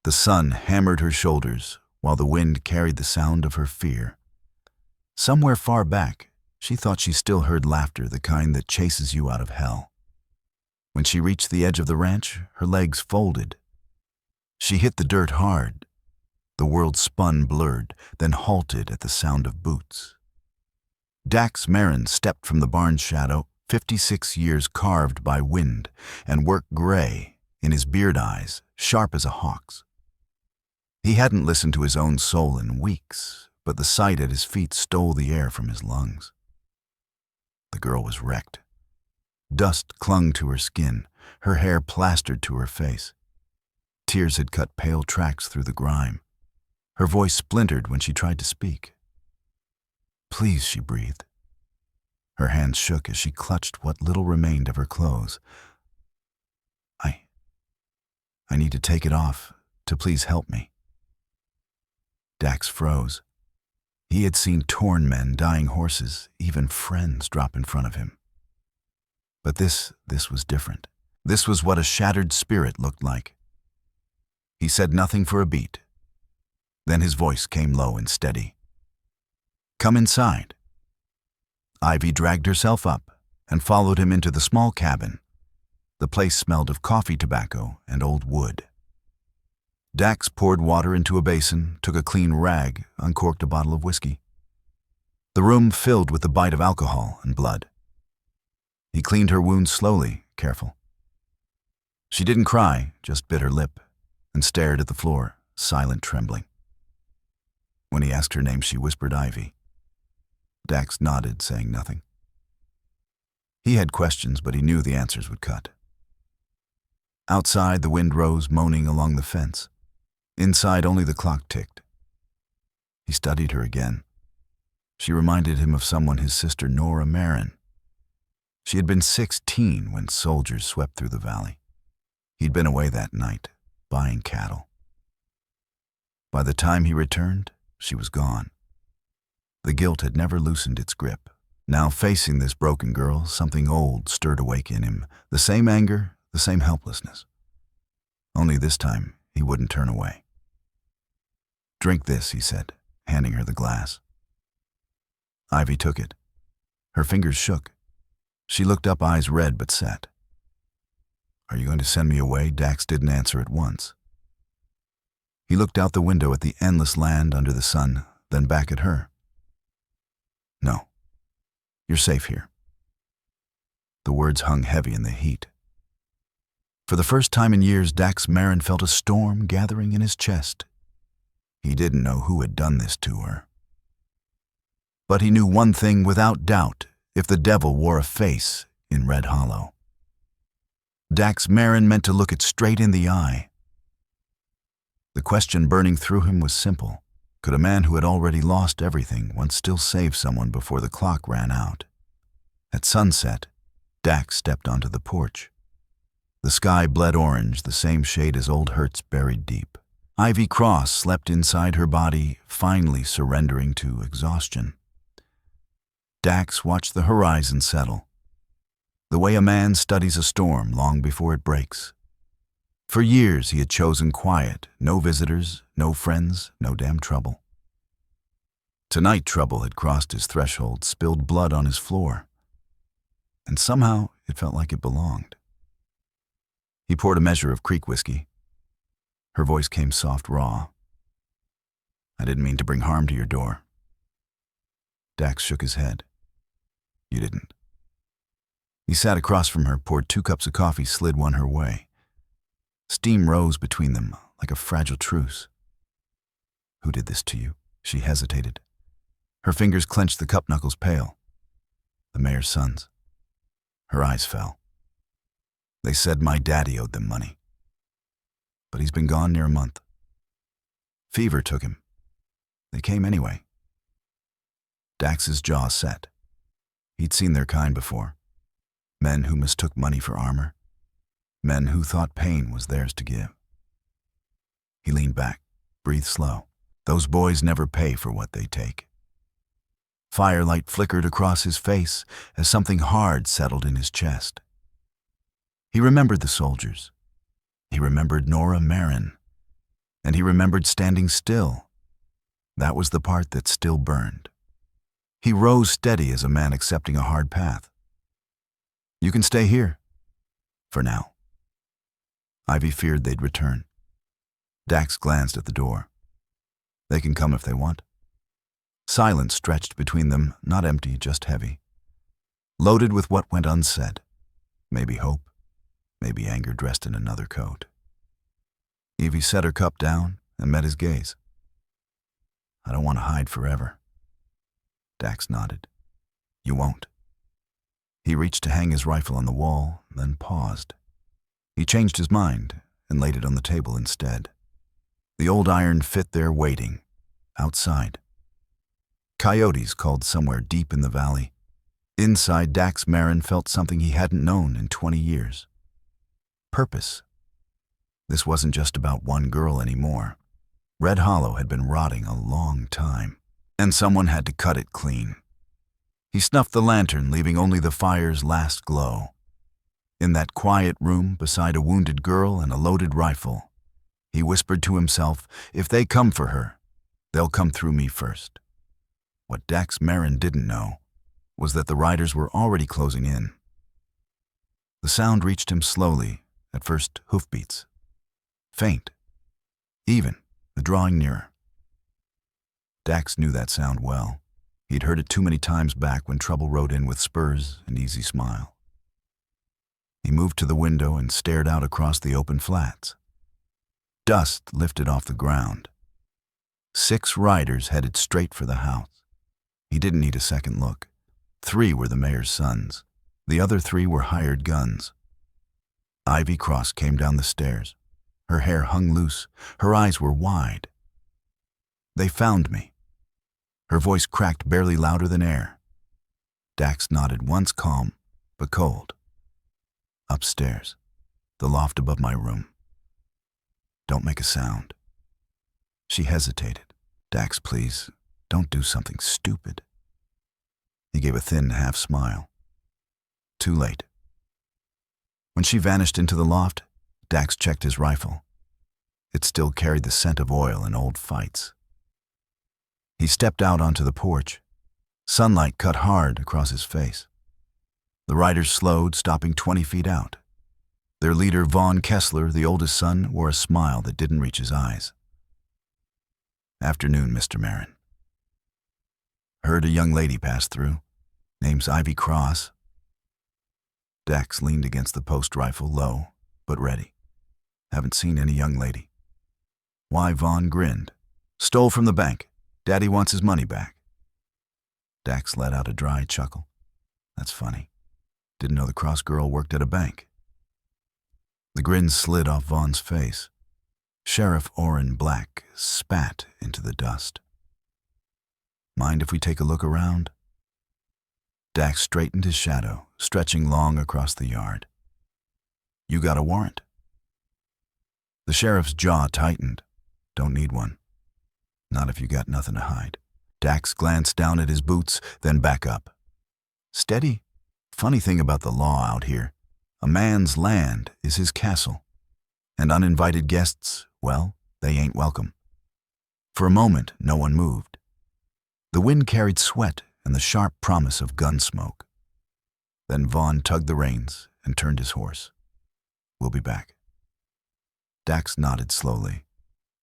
The sun hammered her shoulders, while the wind carried the sound of her fear. Somewhere far back, she thought she still heard laughter, the kind that chases you out of hell. When she reached the edge of the ranch, her legs folded. She hit the dirt hard. The world spun blurred, then halted at the sound of boots. Dax Marin stepped from the barn's shadow, 56 years carved by wind, and work gray in his beard eyes, sharp as a hawk's. He hadn't listened to his own soul in weeks, but the sight at his feet stole the air from his lungs. The girl was wrecked. Dust clung to her skin, her hair plastered to her face. Tears had cut pale tracks through the grime. Her voice splintered when she tried to speak. "Please," she breathed. Her hands shook as she clutched what little remained of her clothes. I need to take it off, to please help me." Dax froze. He had seen torn men, dying horses, even friends drop in front of him. But this was different. This was what a shattered spirit looked like. He said nothing for a beat. Then his voice came low and steady. "Come inside." Ivy dragged herself up and followed him into the small cabin. The place smelled of coffee tobacco and old wood. Dax poured water into a basin, took a clean rag, uncorked a bottle of whiskey. The room filled with the bite of alcohol and blood. He cleaned her wounds slowly, careful. She didn't cry, just bit her lip, and stared at the floor, silent, trembling. When he asked her name, she whispered Ivy. Dax nodded, saying nothing. He had questions, but he knew the answers would cut. Outside, the wind rose, moaning along the fence. Inside, only the clock ticked. He studied her again. She reminded him of someone, his sister Nora Marin. She had been 16 when soldiers swept through the valley. He'd been away that night, buying cattle. By the time he returned, she was gone. The guilt had never loosened its grip. Now, facing this broken girl, something old stirred awake in him, the same anger, the same helplessness. Only this time, he wouldn't turn away. "Drink this," he said, handing her the glass. Ivy took it. Her fingers shook. She looked up, eyes red but set. "Are you going to send me away?" Dax didn't answer at once. He looked out the window at the endless land under the sun, then back at her. "No. You're safe here." The words hung heavy in the heat. For the first time in years, Dax Marin felt a storm gathering in his chest. He didn't know who had done this to her. But he knew one thing without doubt: if the devil wore a face in Red Hollow. Dax Marin meant to look it straight in the eye. The question burning through him was simple. Could a man who had already lost everything once still save someone before the clock ran out? At sunset, Dax stepped onto the porch. The sky bled orange, the same shade as old hurts buried deep. Ivy Cross slept inside her body, finally surrendering to exhaustion. Dax watched the horizon settle, the way a man studies a storm long before it breaks. For years he had chosen quiet, no visitors, no friends, no damn trouble. Tonight trouble had crossed his threshold, spilled blood on his floor, and somehow it felt like it belonged. He poured a measure of creek whiskey. Her voice came soft, raw. "I didn't mean to bring harm to your door." Dax shook his head. "You didn't." He sat across from her, poured 2 cups of coffee, slid one her way. Steam rose between them like a fragile truce. "Who did this to you?" She hesitated. Her fingers clenched, the cup knuckles pale. "The mayor's sons." Her eyes fell. "They said my daddy owed them money. But he's been gone near a month. Fever took him. They came anyway." Dax's jaw set. He'd seen their kind before. Men who mistook money for armor. Men who thought pain was theirs to give. He leaned back, breathed slow. Those boys never pay for what they take. Firelight flickered across his face as something hard settled in his chest. He remembered the soldiers. He remembered Nora Marin. And he remembered standing still. That was the part that still burned. He rose steady as a man accepting a hard path. You can stay here. For now. Ivy feared they'd return. Dax glanced at the door. They can come if they want. Silence stretched between them, not empty, just heavy. Loaded with what went unsaid. Maybe hope, maybe anger dressed in another coat. Evie set her cup down and met his gaze. I don't want to hide forever. Dax nodded. You won't. He reached to hang his rifle on the wall, then paused. He changed his mind and laid it on the table instead. The old iron fit there waiting, outside. Coyotes called somewhere deep in the valley. Inside, Dax Marin felt something he hadn't known in 20 years. Purpose. This wasn't just about one girl anymore. Red Hollow had been rotting a long time, and someone had to cut it clean. He snuffed the lantern, leaving only the fire's last glow. In that quiet room, beside a wounded girl and a loaded rifle, he whispered to himself, if they come for her, they'll come through me first. What Dax Marin didn't know was that the riders were already closing in. The sound reached him slowly, at first hoofbeats. Faint. Even, drawing nearer. Dax knew that sound well. He'd heard it too many times back when trouble rode in with spurs and easy smile. He moved to the window and stared out across the open flats. Dust lifted off the ground. 6 riders headed straight for the house. He didn't need a second look. 3 were the mayor's sons. The other 3 were hired guns. Ivy Cross came down the stairs. Her hair hung loose. Her eyes were wide. They found me. Her voice cracked barely louder than air. Dax nodded once, calm but cold. Upstairs, the loft above my room. Don't make a sound. She hesitated. Dax, please, don't do something stupid. He gave a thin half smile. Too late. When she vanished into the loft, Dax checked his rifle. It still carried the scent of oil and old fights. He stepped out onto the porch. Sunlight cut hard across his face. The riders slowed, stopping 20 feet out. Their leader, Vaughn Kessler, the oldest son, wore a smile that didn't reach his eyes. Afternoon, Mr. Marin. Heard a young lady pass through. Name's Ivy Cross. Dax leaned against the post rifle, low, but ready. Haven't seen any young lady. Why, Vaughn grinned. Stole from the bank. Daddy wants his money back. Dax let out a dry chuckle. That's funny. Didn't know the Cross girl worked at a bank. The grin slid off Vaughn's face. Sheriff Orrin Black spat into the dust. Mind if we take a look around? Dax straightened his shadow, stretching long across the yard. You got a warrant? The sheriff's jaw tightened. Don't need one. Not if you got nothing to hide. Dax glanced down at his boots, then back up. Steady. Funny thing about the law out here. A man's land is his castle. And uninvited guests, well, they ain't welcome. For a moment, no one moved. The wind carried sweat and the sharp promise of gun smoke. Then Vaughn tugged the reins and turned his horse. We'll be back. Dax nodded slowly.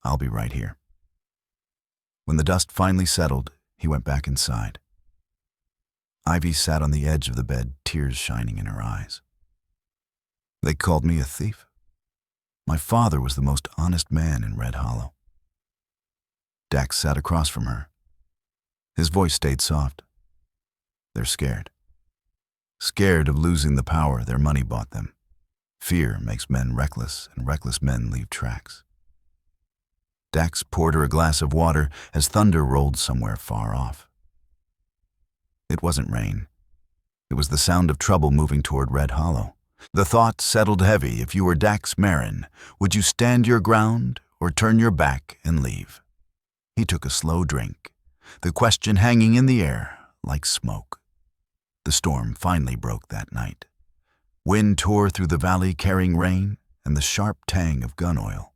I'll be right here. When the dust finally settled, he went back inside. Ivy sat on the edge of the bed, tears shining in her eyes. They called me a thief. My father was the most honest man in Red Hollow. Dax sat across from her. His voice stayed soft. They're scared. Scared of losing the power their money bought them. Fear makes men reckless, and reckless men leave tracks. Dax poured her a glass of water as thunder rolled somewhere far off. It wasn't rain. It was the sound of trouble moving toward Red Hollow. The thought settled heavy. If you were Dax Marin, would you stand your ground or turn your back and leave? He took a slow drink, the question hanging in the air like smoke. The storm finally broke that night. Wind tore through the valley carrying rain and the sharp tang of gun oil.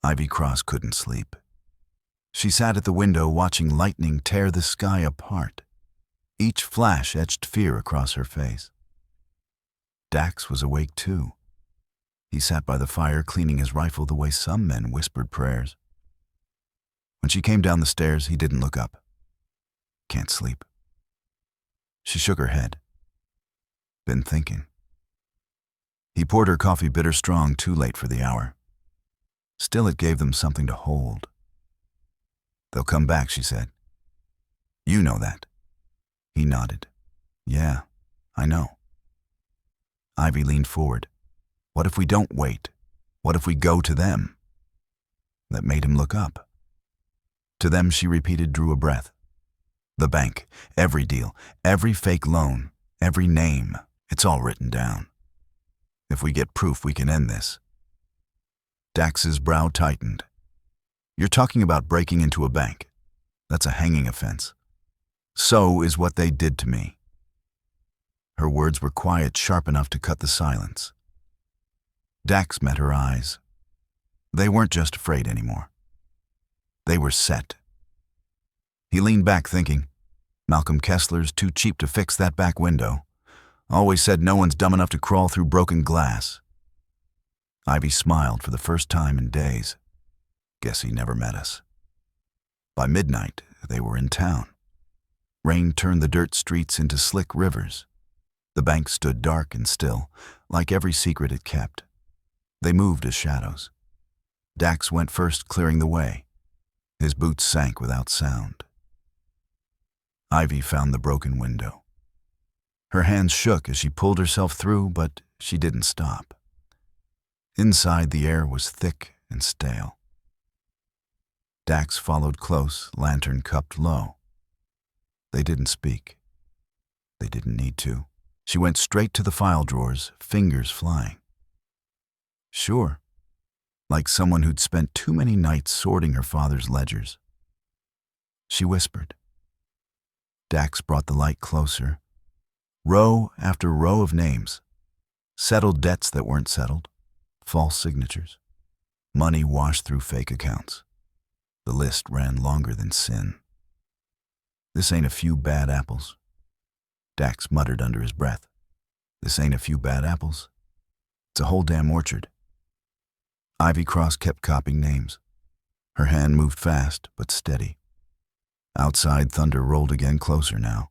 Ivy Cross couldn't sleep. She sat at the window watching lightning tear the sky apart. Each flash etched fear across her face. Dax was awake too. He sat by the fire cleaning his rifle the way some men whispered prayers. When she came down the stairs, he didn't look up. Can't sleep. She shook her head. Been thinking. He poured her coffee bitter strong, too late for the hour. Still, it gave them something to hold. They'll come back, she said. You know that. He nodded. Yeah, I know. Ivy leaned forward. What if we don't wait? What if we go to them? That made him look up. To them, she repeated, drew a breath. The bank, every deal, every fake loan, every name, it's all written down. If we get proof, we can end this. Dax's brow tightened. You're talking about breaking into a bank. That's a hanging offense. So is what they did to me. Her words were quiet, sharp enough to cut the silence. Dax met her eyes. They weren't just afraid anymore. They were set. He leaned back thinking, Malcolm Kessler's too cheap to fix that back window. Always said no one's dumb enough to crawl through broken glass. Ivy smiled for the first time in days. Guess he never met us. By midnight, they were in town. Rain turned the dirt streets into slick rivers. The bank stood dark and still, like every secret it kept. They moved as shadows. Dax went first, clearing the way. His boots sank without sound. Ivy found the broken window. Her hands shook as she pulled herself through, but she didn't stop. Inside, the air was thick and stale. Dax followed close, lantern cupped low. They didn't speak. They didn't need to. She went straight to the file drawers, fingers flying. Sure, like someone who'd spent too many nights sorting her father's ledgers. She whispered. Dax brought the light closer. Row after row of names. Settled debts that weren't settled. False signatures. Money washed through fake accounts. The list ran longer than sin. This ain't a few bad apples. Dax muttered under his breath. This ain't a few bad apples. It's a whole damn orchard. Ivy Cross kept copying names. Her hand moved fast, but steady. Outside, thunder rolled again, closer now.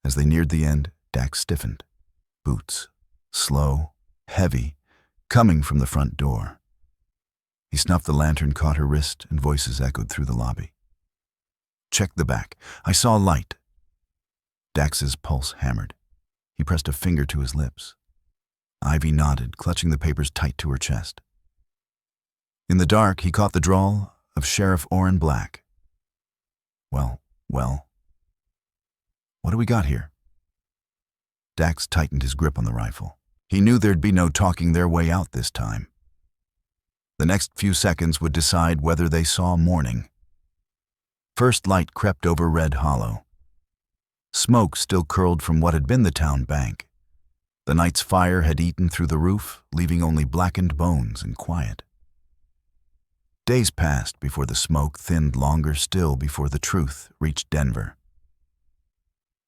As they neared the end, Dax stiffened. Boots, slow, heavy, coming from the front door. He snuffed the lantern, caught her wrist, and voices echoed through the lobby. Check the back. I saw light. Dax's pulse hammered. He pressed a finger to his lips. Ivy nodded, clutching the papers tight to her chest. In the dark, he caught the drawl of Sheriff Orrin Black. Well, what do we got here? Dax tightened his grip on the rifle. He knew there'd be no talking their way out this time. The next few seconds would decide whether they saw morning. First light crept over Red Hollow. Smoke still curled from what had been the town bank. The night's fire had eaten through the roof, leaving only blackened bones and quiet. Days passed before the smoke thinned longer still before the truth reached Denver.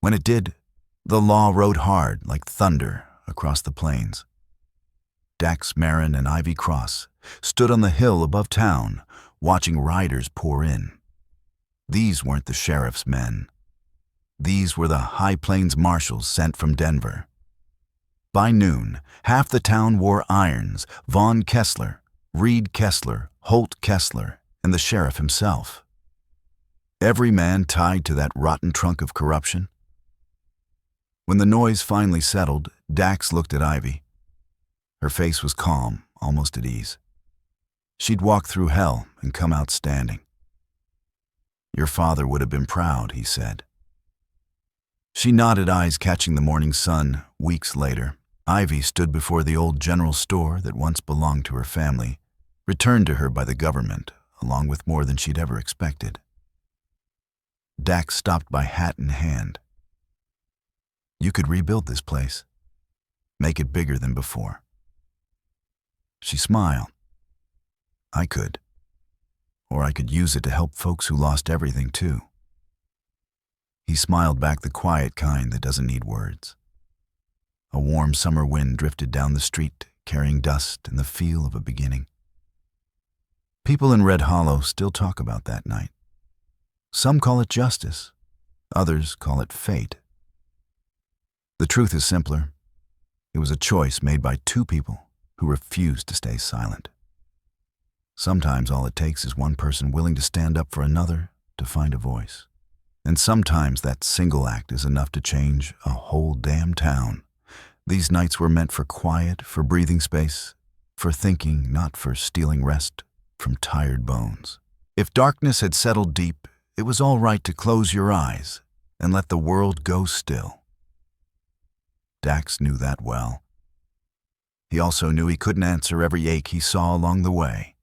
When it did, the law rode hard like thunder across the plains. Dax Marin and Ivy Cross stood on the hill above town, watching riders pour in. These weren't the sheriff's men. These were the High Plains marshals sent from Denver. By noon, half the town wore irons, Vaughn Kessler, Reed Kessler, Holt Kessler, and the sheriff himself. Every man tied to that rotten trunk of corruption. When the noise finally settled, Dax looked at Ivy. Her face was calm, almost at ease. She'd walked through hell and come out standing. Your father would have been proud, he said. She nodded, eyes catching the morning sun. Weeks later, Ivy stood before the old general store that once belonged to her family, returned to her by the government, along with more than she'd ever expected. Dax stopped by hat in hand. You could rebuild this place, make it bigger than before. She smiled. I could. Or I could use it to help folks who lost everything too. He smiled back, the quiet kind that doesn't need words. A warm summer wind drifted down the street, carrying dust and the feel of a beginning. People in Red Hollow still talk about that night. Some call it justice. Others call it fate. The truth is simpler. It was a choice made by two people who refused to stay silent. Sometimes all it takes is one person willing to stand up for another to find a voice. And sometimes that single act is enough to change a whole damn town. These nights were meant for quiet, for breathing space, for thinking, not for stealing rest from tired bones. If darkness had settled deep, it was all right to close your eyes and let the world go still. Dax knew that well. He also knew he couldn't answer every ache he saw along the way.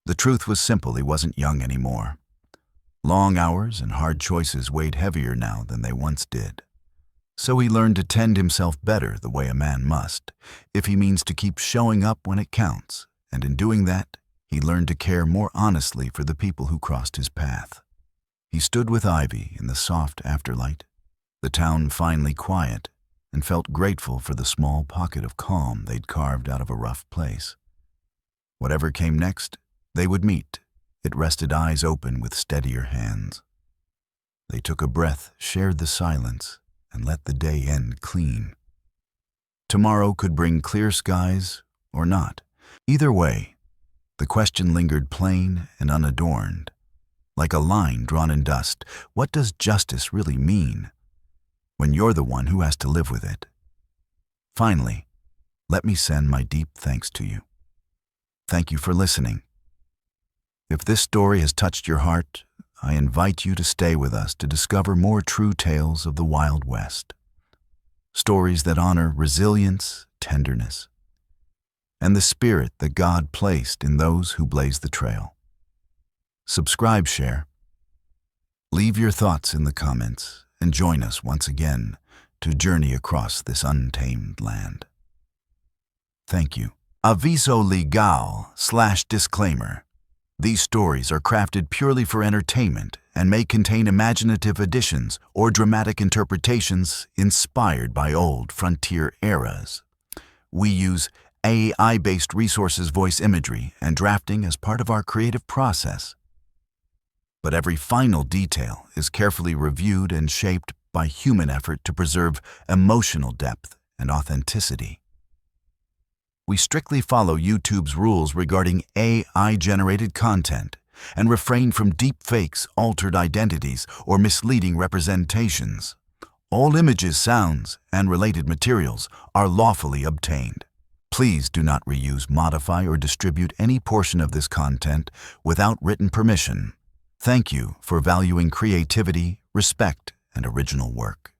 The truth was simple, he wasn't young anymore. Long hours and hard choices weighed heavier now than they once did. So he learned to tend himself better the way a man must, if he means to keep showing up when it counts, and in doing that, he learned to care more honestly for the people who crossed his path. He stood with Ivy in the soft afterlight, the town finally quiet, and felt grateful for the small pocket of calm they'd carved out of a rough place. Whatever came next, they would meet. It rested eyes open with steadier hands. They took a breath, shared the silence, and let the day end clean. Tomorrow could bring clear skies or not. Either way, the question lingered plain and unadorned. Like a line drawn in dust, what does justice really mean when you're the one who has to live with it? Finally, let me send my deep thanks to you. Thank you for listening. If this story has touched your heart, I invite you to stay with us to discover more true tales of the Wild West. Stories that honor resilience, tenderness, and the spirit that God placed in those who blaze the trail. Subscribe, share. Leave your thoughts in the comments and join us once again to journey across this untamed land. Thank you. Aviso legal/disclaimer. These stories are crafted purely for entertainment and may contain imaginative additions or dramatic interpretations inspired by old frontier eras. We use AI-based resources, voice imagery, and drafting as part of our creative process. But every final detail is carefully reviewed and shaped by human effort to preserve emotional depth and authenticity. We strictly follow YouTube's rules regarding AI-generated content and refrain from deep fakes, altered identities, or misleading representations. All images, sounds, and related materials are lawfully obtained. Please do not reuse, modify, or distribute any portion of this content without written permission. Thank you for valuing creativity, respect, and original work.